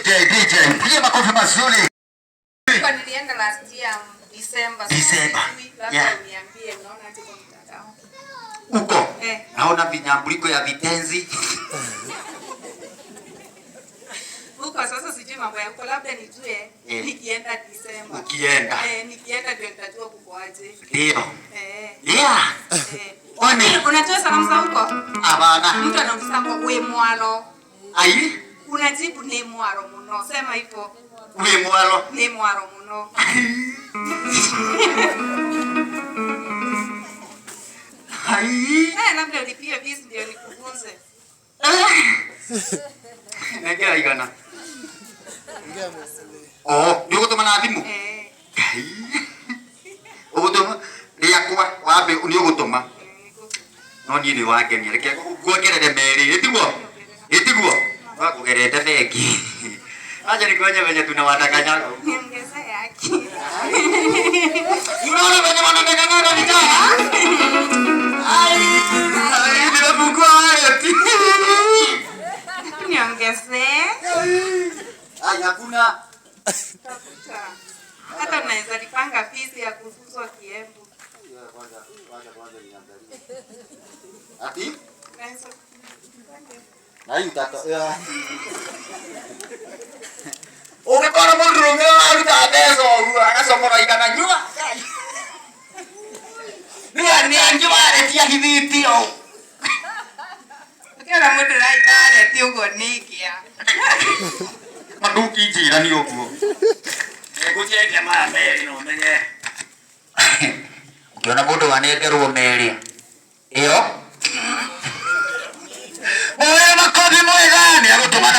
DJ, piga makofi mazuri. Kwa nilienda last year December. Yeah. Niambie unaona aje kwa mtandao. Uko? Naona vinyambuliko ya vitenzi. Uko sasa sijui mambo yako labda nijue nikienda December. Ukienda? Nikienda ndio nitajua kuko aje. Ndio. Yeah. Unajua salamu za huko? Hapana. Mtu anauliza kwa we mwalo. Ai? Unajibu ni mwalo muno. Sema hivyo. We mwalo. Ni mwalo muno. Ai. Labda ulipia visi ndio nikufunze. Nagera igana. Oh, yuko tuma na thimu? Ugutuma ria kwa wabe uniugutuma. No ni wake ni reke guokerere meri itigwo wakugerete theki. Acha nikuonye venye tunawadanganya. Niongeze yake. Unaona venye wanadanganya vijana? Ai, bila bukwa eti. Niongeze. Ai, hakuna. Hata unaweza nipanga pisi ya kufuzwa Kiembu. Kwanza niangalie. Ati? Na utaka. Ungekora mudrume aruta bezo akasomora igana nyua. Ni anjumare tia hivitio. Kera mudra igare ti ugo nikia. Maduki jira ni oguo. Ekujenga mambere no menye. Ukiona mundu wanengerwo meri. Iyo. Oya makofi mwega ni agutuma